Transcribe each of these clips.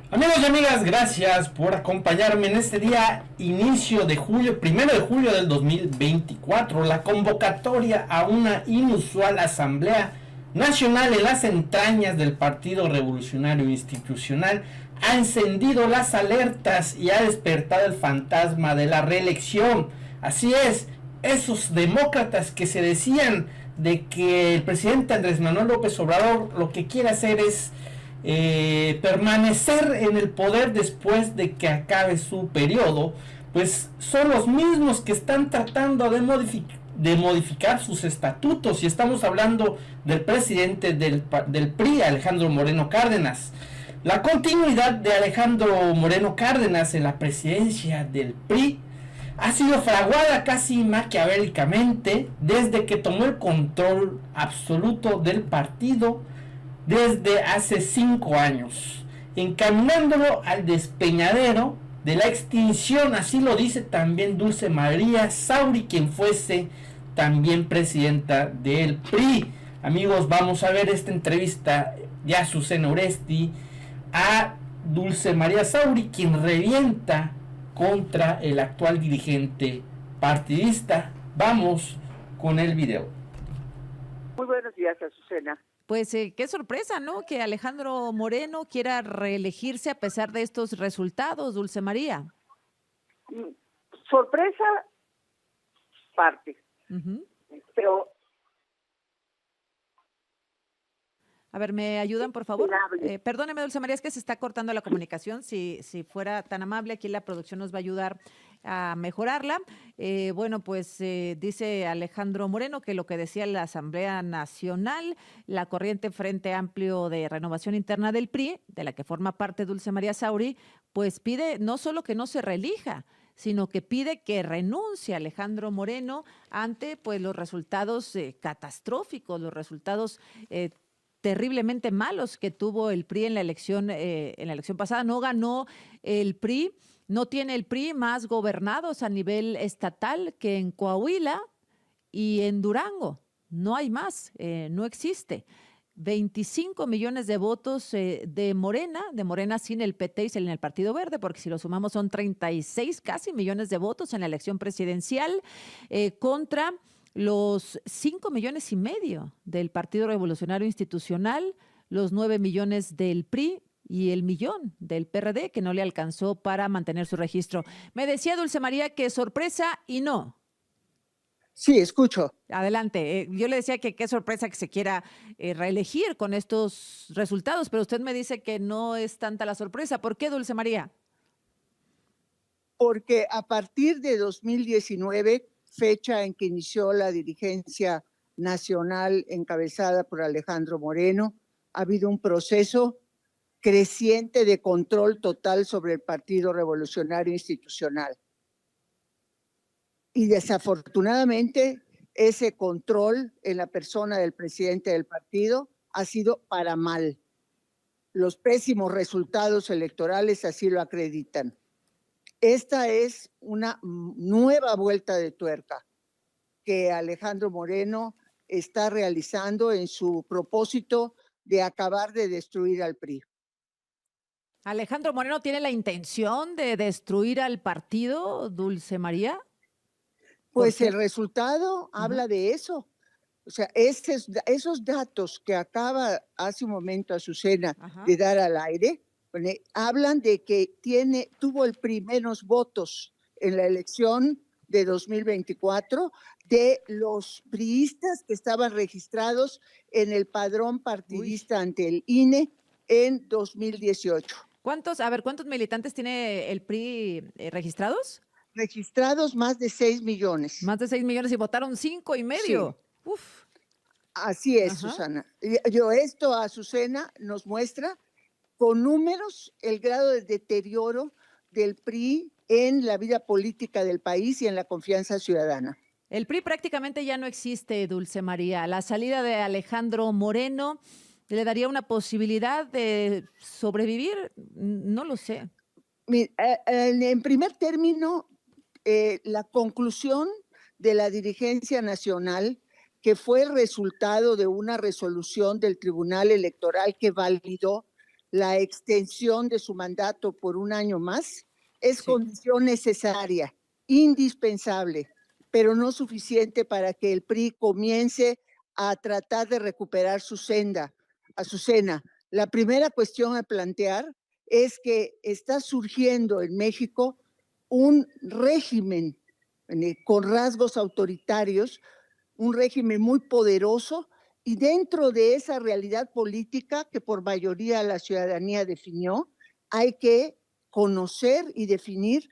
Amigos y amigas, gracias por acompañarme en este día, inicio de julio, 1 de julio del 2024, la convocatoria a una inusual asamblea nacional en las entrañas del Partido Revolucionario Institucional ha encendido las alertas y ha despertado el fantasma de la reelección. Así es, esos demócratas que se decían de que el presidente Andrés Manuel López Obrador lo que quiere hacer es permanecer en el poder después de que acabe su periodo, pues son los mismos que están tratando de modificar sus estatutos, y estamos hablando del presidente del PRI, Alejandro Moreno Cárdenas. La continuidad de Alejandro Moreno Cárdenas en la presidencia del PRI ha sido fraguada casi maquiavélicamente desde que tomó el control absoluto del partido desde hace 5 años, encaminándolo al despeñadero de la extinción. Así lo dice también Dulce María Sauri, quien fuese también presidenta del PRI. Amigos, vamos a ver esta entrevista de Azucena Oresti a Dulce María Sauri, quien revienta contra el actual dirigente partidista. Vamos con el video. Muy buenos días, Azucena. Pues qué sorpresa, ¿no? Que Alejandro Moreno quiera reelegirse a pesar de estos resultados, Dulce María. Sorpresa, parte. Pero a ver, ¿me ayudan, por favor? Perdóneme, Dulce María, es que se está cortando la comunicación. Si fuera tan amable, aquí la producción nos va a ayudar a mejorarla. Bueno, pues dice Alejandro Moreno que lo que decía la Asamblea Nacional, la corriente Frente Amplio de Renovación Interna del PRI, de la que forma parte Dulce María Sauri, pues pide no solo que no se reelija, sino que pide que renuncie Alejandro Moreno ante pues los resultados catastróficos, los resultados terriblemente malos que tuvo el PRI en la elección pasada. No ganó el PRI, no tiene el PRI más gobernados a nivel estatal que en Coahuila y en Durango. No hay más, no existe. 25 millones de votos de Morena sin el PT y sin el Partido Verde, porque si lo sumamos son 36 casi millones de votos en la elección presidencial contra los 5,5 millones del Partido Revolucionario Institucional, los 9 millones del PRI y el 1,000,000 del PRD, que no le alcanzó para mantener su registro. Me decía Dulce María que sorpresa y no. Sí, escucho. Adelante. Yo le decía que qué sorpresa que se quiera reelegir con estos resultados, pero usted me dice que no es tanta la sorpresa. ¿Por qué, Dulce María? Porque a partir de 2019, fecha en que inició la dirigencia nacional encabezada por Alejandro Moreno, ha habido un proceso creciente de control total sobre el Partido Revolucionario Institucional. Y desafortunadamente, ese control en la persona del presidente del partido ha sido para mal. Los pésimos resultados electorales así lo acreditan. Esta es una nueva vuelta de tuerca que Alejandro Moreno está realizando en su propósito de acabar de destruir al PRI. ¿Alejandro Moreno tiene la intención de destruir al partido, Dulce María? Pues el resultado habla de eso. O sea, esos datos que acaba hace un momento Azucena de dar al aire, hablan de que tuvo el PRI menos votos en la elección de 2024 de los priistas que estaban registrados en el padrón partidista ante el INE en 2018. ¿Cuántos militantes tiene el PRI registrados? Registrados más de 6 millones. Más de 6 millones y votaron 5,5. Sí. Uf. Así es, Susana. Esto, Azucena, nos muestra con números el grado de deterioro del PRI en la vida política del país y en la confianza ciudadana. El PRI prácticamente ya no existe, Dulce María. La salida de Alejandro Moreno le daría una posibilidad de sobrevivir, no lo sé. En primer término, la conclusión de la dirigencia nacional, que fue el resultado de una resolución del Tribunal Electoral que validó la extensión de su mandato por un año más es condición necesaria, indispensable, pero no suficiente para que el PRI comience a tratar de recuperar su senda. Azucena, la primera cuestión a plantear es que está surgiendo en México un régimen con rasgos autoritarios, un régimen muy poderoso, y dentro de esa realidad política que por mayoría la ciudadanía definió, hay que conocer y definir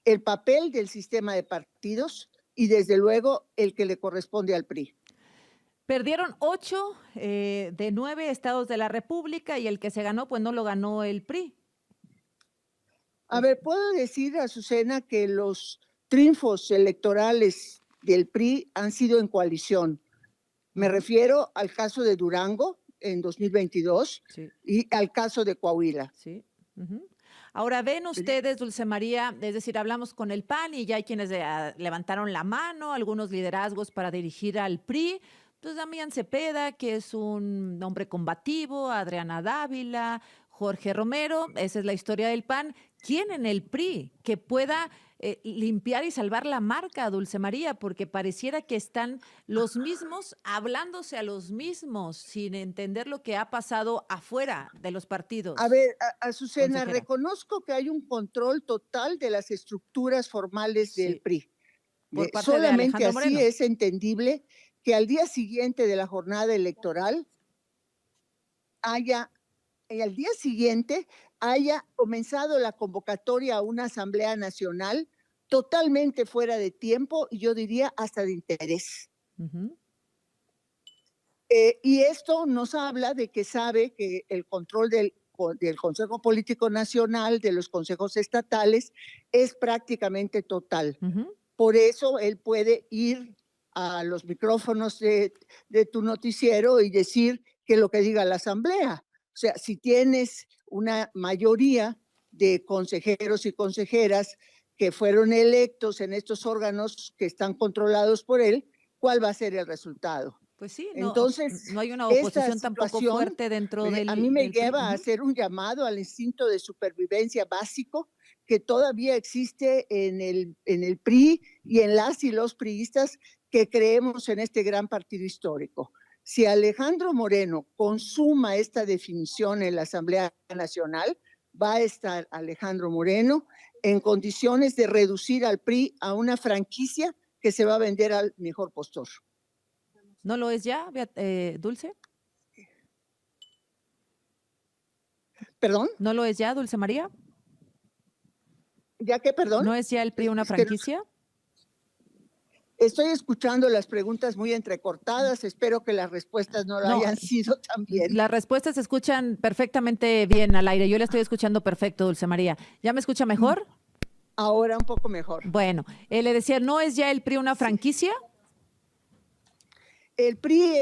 el papel del sistema de partidos y desde luego el que le corresponde al PRI. Perdieron 8 de 9 estados de la República y el que se ganó, pues no lo ganó el PRI. A ver, puedo decir, Azucena, que los triunfos electorales del PRI han sido en coalición. Me refiero al caso de Durango en 2022 y al caso de Coahuila. Sí. Ahora, ¿ven ustedes, Dulce María? Es decir, hablamos con el PAN y ya hay quienes levantaron la mano, algunos liderazgos para dirigir al PRI. Pues Damián Cepeda, que es un hombre combativo, Adriana Dávila, Jorge Romero, esa es la historia del PAN. ¿Quién en el PRI que pueda limpiar y salvar la marca, Dulce María? Porque pareciera que están los mismos hablándose a los mismos sin entender lo que ha pasado afuera de los partidos. A ver, Azucena, reconozco que hay un control total de las estructuras formales del PRI. Por parte solamente de así Moreno. Es entendible que al día siguiente de la jornada electoral haya comenzado la convocatoria a una Asamblea Nacional totalmente fuera de tiempo y yo diría hasta de interés. Y esto nos habla de que sabe que el control del Consejo Político Nacional, de los consejos estatales, es prácticamente total. Por eso él puede ir a los micrófonos de tu noticiero y decir que lo que diga la Asamblea. O sea, si tienes una mayoría de consejeros y consejeras que fueron electos en estos órganos que están controlados por él, ¿cuál va a ser el resultado? Pues sí, entonces no hay una oposición tampoco fuerte dentro del A mí me del lleva a hacer un llamado al instinto de supervivencia básico que todavía existe en el PRI y en las y los priistas que creemos en este gran partido histórico. Si Alejandro Moreno consuma esta definición en la Asamblea Nacional, va a estar Alejandro Moreno en condiciones de reducir al PRI a una franquicia que se va a vender al mejor postor. ¿No lo es ya, Dulce? ¿Perdón? ¿No lo es ya, Dulce María? ¿Ya qué, perdón? ¿No es ya el PRI una franquicia? Estoy escuchando las preguntas muy entrecortadas, espero que las respuestas no lo hayan sido también. Las respuestas se escuchan perfectamente bien al aire, yo le estoy escuchando perfecto, Dulce María. ¿Ya me escucha mejor? Ahora un poco mejor. Bueno, le decía, ¿no es ya el PRI una franquicia? El PRI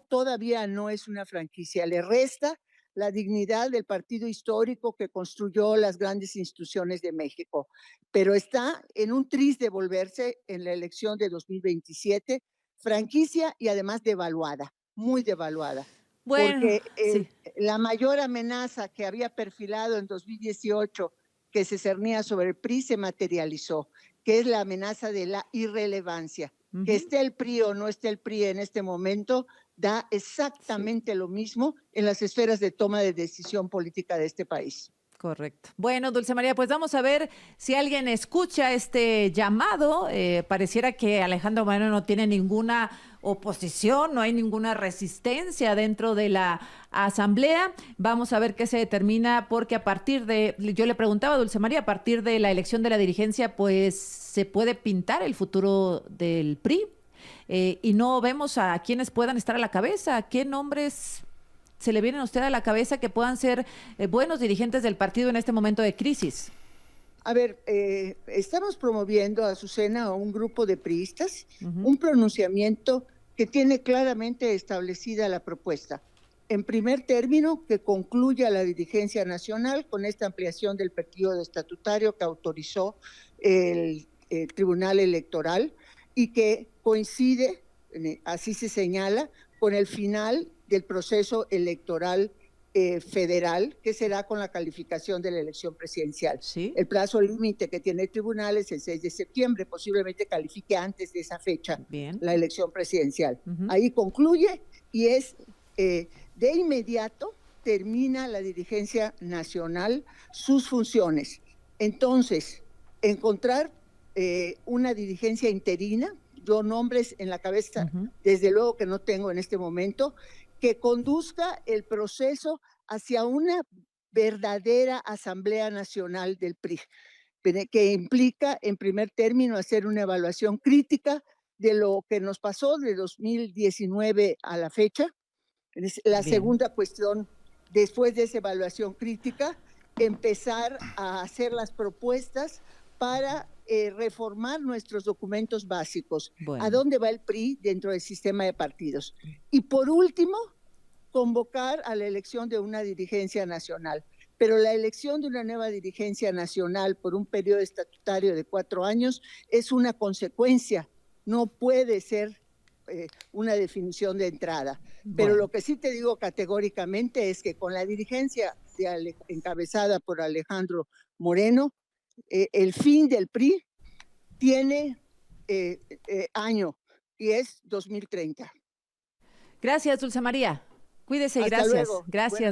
todavía no es una franquicia, le resta la dignidad del partido histórico que construyó las grandes instituciones de México, pero está en un tris de volverse en la elección de 2027 franquicia y además devaluada, muy devaluada. Bueno, porque la mayor amenaza que había perfilado en 2018 que se cernía sobre el PRI se materializó, que es la amenaza de la irrelevancia. Que esté el PRI o no esté el PRI en este momento, da exactamente lo mismo en las esferas de toma de decisión política de este país. Correcto. Bueno, Dulce María, pues vamos a ver si alguien escucha este llamado. Pareciera que Alejandro Moreno no tiene ninguna oposición, no hay ninguna resistencia dentro de la Asamblea. Vamos a ver qué se determina, porque yo le preguntaba a Dulce María, a partir de la elección de la dirigencia, pues se puede pintar el futuro del PRI y no vemos a quienes puedan estar a la cabeza. ¿Qué nombres se le vienen a usted a la cabeza que puedan ser buenos dirigentes del partido en este momento de crisis? A ver, estamos promoviendo, Azucena, a un grupo de priistas, un pronunciamiento que tiene claramente establecida la propuesta. En primer término, que concluya la dirigencia nacional con esta ampliación del periodo estatutario que autorizó el Tribunal Electoral y que coincide, así se señala, con el final del proceso electoral federal, que será con la calificación de la elección presidencial. Sí. El plazo límite que tiene el tribunal es el 6 de septiembre, posiblemente califique antes de esa fecha la elección presidencial. Ahí concluye y es de inmediato termina la dirigencia nacional sus funciones. Entonces, encontrar una dirigencia interina, yo nombres en la cabeza, desde luego que no tengo en este momento, que conduzca el proceso hacia una verdadera Asamblea Nacional del PRI, que implica, en primer término, hacer una evaluación crítica de lo que nos pasó de 2019 a la fecha. La segunda cuestión, después de esa evaluación crítica, empezar a hacer las propuestas para reformar nuestros documentos básicos. ¿A dónde va el PRI dentro del sistema de partidos? Y por último, convocar a la elección de una dirigencia nacional. Pero la elección de una nueva dirigencia nacional por un periodo estatutario de 4 años es una consecuencia, no puede ser una definición de entrada. Pero lo que sí te digo categóricamente es que con la dirigencia encabezada por Alejandro Moreno, el fin del PRI tiene año y es 2030. Gracias, Dulce María. Cuídese y Hasta gracias. luego. Gracias.